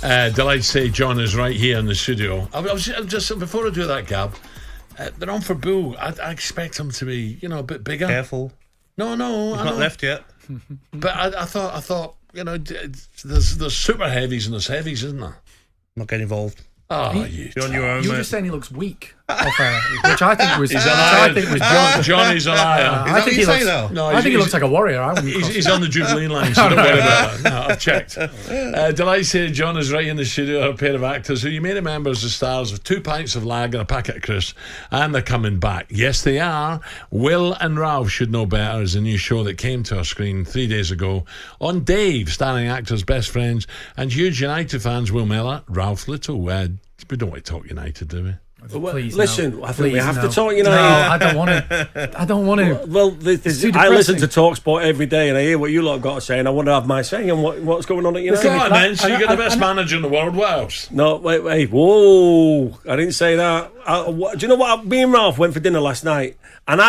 Delighted to say John is right here in the studio. I was just before I do that, Gab, they're on for Boo. I expect them to be, a bit bigger. Careful. No, he's not left yet. But I thought, there's super heavies and there's heavies, isn't there? Not getting involved. Oh, you're on your own. You were just saying he looks weak, which I think was. John. Johnny's a liar. I think he looks. No, I think he looks like a warrior. He's on the Jubilee line, so don't worry about that. No, I've checked. Delighted to say John is right in the studio. A pair of actors who you may remember as the stars of 2 pints of lager and a packet of crisps, and they're coming back. Yes, they are. Will and Ralf Should Know Better is a new show that came to our screen 3 days ago on Dave, starring actors, best friends, and huge United fans. Will Mellor, Ralph Little. We don't want to talk United, do we? Please, listen, I think we have to talk. No, I don't want to. I don't want to. Well, I listen to talkSPORT every day, and I hear what you lot have got to say, and I want to have my say on what's going on at United. Go on, man. So you get the best manager in the world. What else? No, wait, whoa! I didn't say that. Do you know what? Me and Ralf went for dinner last night, and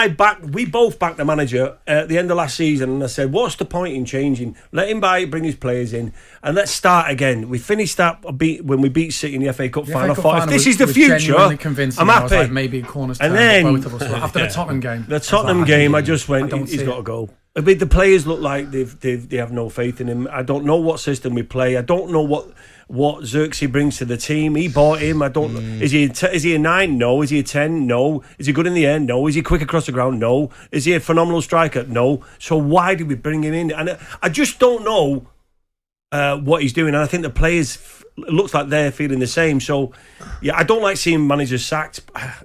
we both backed the manager at the end of last season, and I said, "What's the point in changing? Let him bring his players in, and let's start again." We finished that when we beat City in the FA Cup final. I thought, if this is the future, I'm happy. Like maybe cornerstone. And then both of us after the Tottenham game. The Tottenham game, I just went, he's got to go. I mean, the players look like they have no faith in him. I don't know what system we play. I don't know what Zirkzee brings to the team. He bought him. I don't know. Is he a 9? No. Is he a 10? No. Is he good in the end? No. Is he quick across the ground? No. Is he a phenomenal striker? No. So why did we bring him in? And I just don't know what he's doing. And I think the players, it looks like they're feeling the same. So, yeah, I don't like seeing managers sacked,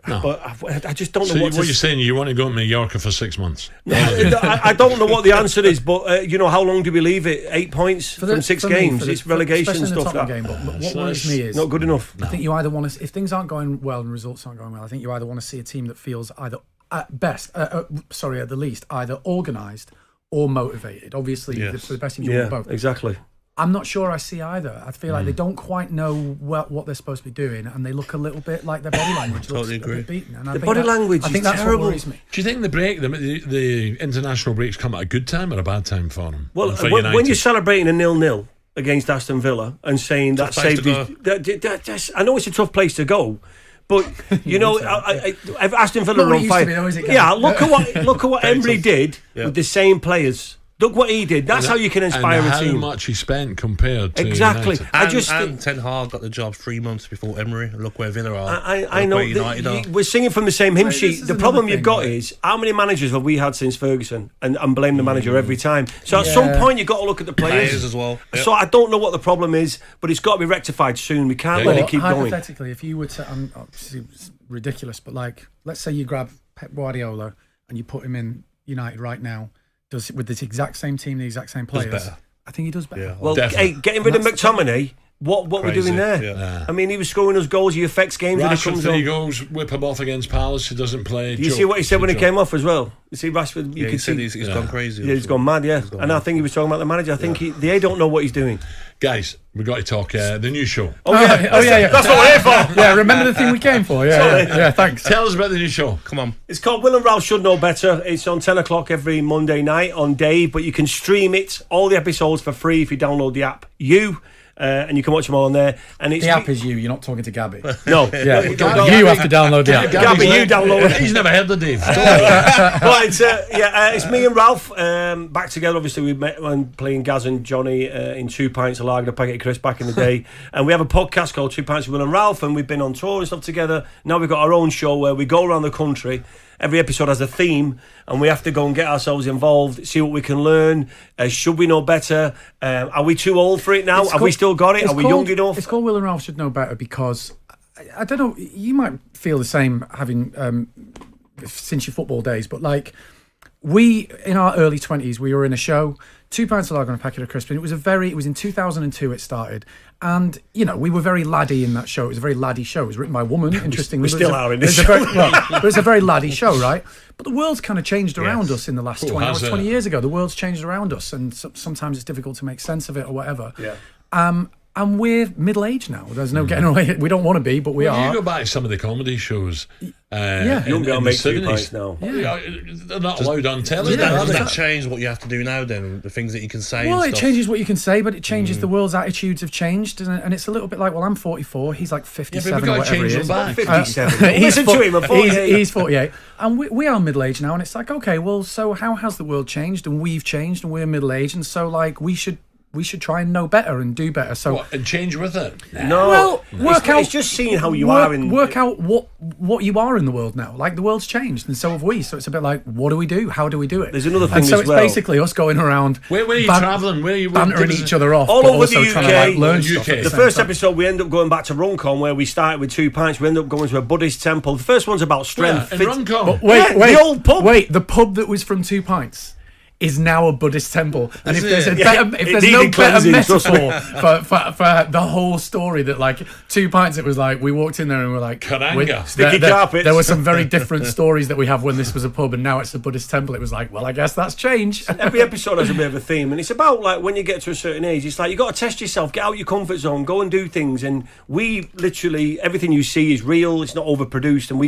but I just don't know what you're saying. You want to go to Mallorca for 6 months? I don't know what the answer is, but how long do we leave it? 8 points from 6 games. It's relegation stuff. That game, but what worries me is not good enough. I think you either want to, if things aren't going well and results aren't going well, I think you either want to see a team that feels either at the least, either organised or motivated. Obviously, for the best teams, you want both. Exactly. I'm not sure I see either. I feel like they don't quite know what they're supposed to be doing, and they look a little bit like their body language looks a bit beaten. And the body language is terrible. That's what worries me. Do you think the international breaks come at a good time or a bad time for them? Well, when you're celebrating a 0-0 against Aston Villa and saying that saved his... I know it's a tough place to go, but Aston Villa are on fire. Look at what Emery did with the same players. Look what he did. That's how you can inspire a team. How much he spent compared to exactly. United. And Ten Hag got the job 3 months before Emery. And look where Villa are. I know. We're singing from the same hymn sheet. The problem you've got is how many managers have we had since Ferguson, and blame the manager every time. So at some point you've got to look at the players as well. Yep. So I don't know what the problem is, but it's got to be rectified soon. We can't let it keep going. Hypothetically, if you were to, obviously it's ridiculous, but let's say you grab Pep Guardiola and you put him in United right now. With the exact same team, the exact same players, I think he does better. Yeah, well, getting rid of McTominay, what we're doing there? Yeah. I mean, he was scoring us goals. He affects games. Rashford 3 goals, whip him off against Palace. He doesn't play. You see what he said when he came off as well? You see Rashford? He said he's gone crazy. Yeah, he's gone mad. Yeah, I think he was talking about the manager. I think they don't know what he's doing. Guys, we've got to talk the new show. Oh yeah. That's what we're here for. Yeah, remember the thing we came for. Yeah, thanks. Tell us about the new show. Come on. It's called Will and Ralf Should Know Better. It's on 10 o'clock every Monday night on Dave, but you can stream it, all the episodes for free if you download the app. And you can watch them all on there. And the app is you. You're not talking to Gabby. No. Yeah. You have to download the app. Gabby, you download it. He's never heard of Dave. But it's me and Ralf back together. Obviously, we met when playing Gaz and Johnny in 2 pints of lager and a packet of crisps back in the day. And we have a podcast called 2 Pints with Will and Ralf, and we've been on tour and stuff together. Now we've got our own show where we go around the country. Every episode has a theme, and we have to go and get ourselves involved, see what we can learn. Should we know better? Are we too old for it now? Have we still got it? Are we young enough? It's called Will and Ralf Should Know Better because, I don't know, you might feel the same having, since your football days, but we, in our early 20s, we were in a show, 2 pints of lager and a packet of crisps, and it was in 2002 it started, and we were very laddie in that show. It was a very laddie show. It was written by a woman, interestingly. We still are in this show. It was a very laddie show, right? But the world's kind of changed around us in the last 20 years ago. The world's changed around us, and sometimes it's difficult to make sense of it or whatever. Yeah. And we're middle-aged now. There's no getting away. We don't want to be, but we are. You go back to some of the comedy shows, You won't be able to make 2 pints now. They're not allowed on television. Does that change what you have to do now then? The things that you can say? Well, and it stuff? changes what you can say, but it changes the world's attitudes have changed, and it's a little bit like, well, I'm 44, he's like 57 but or we've got to whatever change he them is. back. 57. Listen to him, I'm 48. He's 48. And we are middle-aged now, and it's like, okay, well, so how has the world changed? And we've changed, and we're middle-aged, and so, like, we should try and know better and do better. So and change with it. No, well, it's just seeing how you are in. Work out what you are in the world now. Like the world's changed, and so have we. So it's a bit like, what do we do? How do we do it? There's another thing and so as it's well. basically us going around. Where are you travelling? Where are you bantering each other off? All but over also the trying UK. to, like, learn The stuff at UK. the The same first time. episode, we end up going back to Runcorn, where we started with 2 pints. We end up going to a Buddhist temple. The first one's about strength. In Runcorn. Wait, the old pub. Wait, the pub that was from 2 pints is now a Buddhist temple, and if Is there's it? if there's no better metaphor for the whole story, that like 2 pints, it was like we walked in there and we're like, Karanga. Sticky carpets. There were some very different stories that we have when this was a pub, and now it's a Buddhist temple. It was like, well, I guess that's changed. Every episode has a bit of a theme, and it's about like when you get to a certain age, it's like you got to test yourself, get out your comfort zone, go and do things. And we literally, everything you see is real. It's not overproduced, and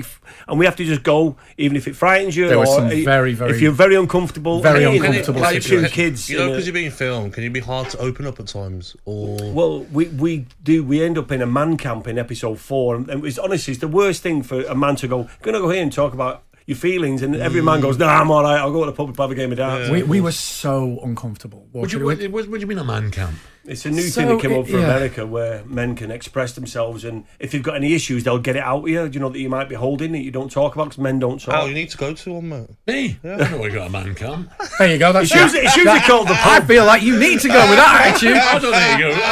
we have to just go, even if it frightens you. There were or some very if you're very uncomfortable. very And uncomfortable like situations. 2 kids, You know, because you're being filmed, can you be hard to open up at times? Or Well, we end up in a man camp in episode 4, and it's honestly, it's the worst thing for a man to go, gonna go here and talk about your feelings, and every man goes, nah, I'm alright, I'll go to the pub and have a game of darts. We were so uncomfortable. What do you mean a man camp? It's a new So thing that came up for yeah. America, where men can express themselves, and if you've got any issues, they'll get it out of you. You know that you might be holding that you don't talk about, because men don't talk. you need to go to one, mate. Me? I know we got a man camp. There you go. That's It's usually called the I pub. feel like you need to go with that attitude. I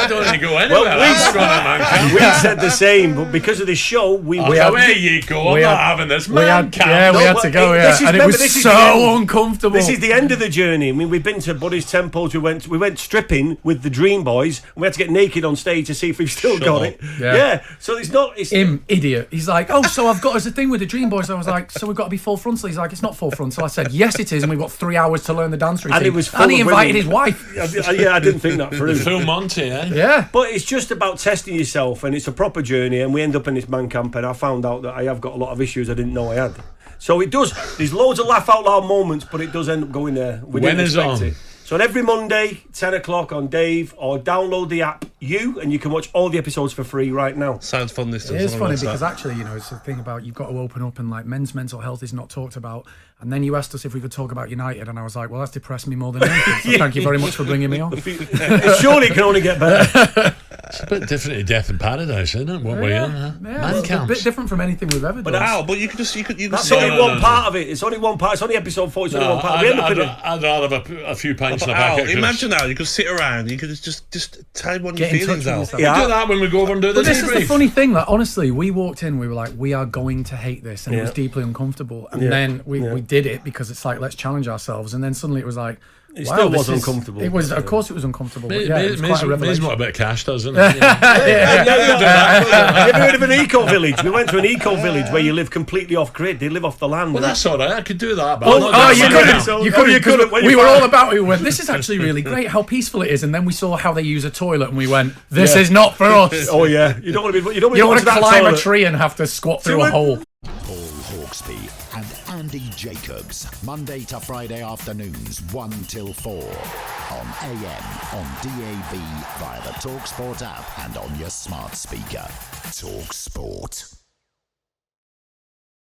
don't need to go anywhere. Well, I'm not going to a man camp. We said the same, but because of this show, we There you go. I'm not having this man camp. Yeah, we had to go. this is- And it remember, was this is the so end. uncomfortable. This is the end of the journey. I mean, we've been to Buddhist temples. We went stripping with the Dream Boys, and we had to get naked on stage to see if we've still got it. Yeah. So it's not. It's him, idiot. He's like, oh, so I've got us a thing with the Dream Boys. I was like, so we've got to be full frontal. He's like, it's not full frontal. I said, yes, it is, and we've got 3 hours to learn the dance routine. And it was full and he of invited women. his wife. Yeah, I didn't think that through. Full Monty, eh? Yeah. But it's just about testing yourself, and it's a proper journey. And we end up in this man camp, and I found out that I have got a lot of issues I didn't know I had. So it does. There's loads of laugh out loud moments, but it does end up going there. We When didn't is expect on? it. So every Monday, 10 o'clock on Dave, or download the app, and you can watch all the episodes for free right now. Sounds fun, this It is funny because actually, you know, it's the thing about you've got to open up, and like men's mental health is not talked about. And then you asked us if we could talk about United, and I was like, well, that's depressed me more than anything. So thank you very much for bringing me on. Surely it can only get better. It's a bit different to Death in Paradise, isn't it? What we're in, huh? Man It's a camps. bit different from anything we've ever done. But you could just That's No, only no, one no, part of it. It's only one part. It's only episode 4. It's only one part. We end up in a... I'd rather have a few pints in a Al, packet. imagine now you could sit around, you could just tell one of your Get in touch feelings with out. yourself. We do that when we go over and do the But this is the debrief. funny thing, like honestly, we walked in, we were like, we are going to hate this, and it was deeply uncomfortable. And then we did it because it's like, let's challenge ourselves. And then suddenly it was like, It wow, still this was is- uncomfortable. It was, of course, it was uncomfortable. But Maybe yeah, it was quite a revelation. what a bit of cash does, isn't it? Have you ever heard of an eco village? We went to an eco village where you live completely off grid. They live off the land. Well, that's all right. I could do that. But Oh, I'm you not doing that couldn't. now. You couldn't. you couldn't when you We were found- all about it. We went, this is actually really great, how peaceful it is. And then we saw how they use a toilet, and we went, this is not for us. Oh yeah, you don't want to be. You don't You want to that climb a toilet. tree and have to squat through a it. hole. Paul Hawksbee and Andy Jacobs, Monday to Friday afternoons, 1 till 4. On AM, on DAB, via the talkSPORT app, and on your smart speaker. talkSPORT.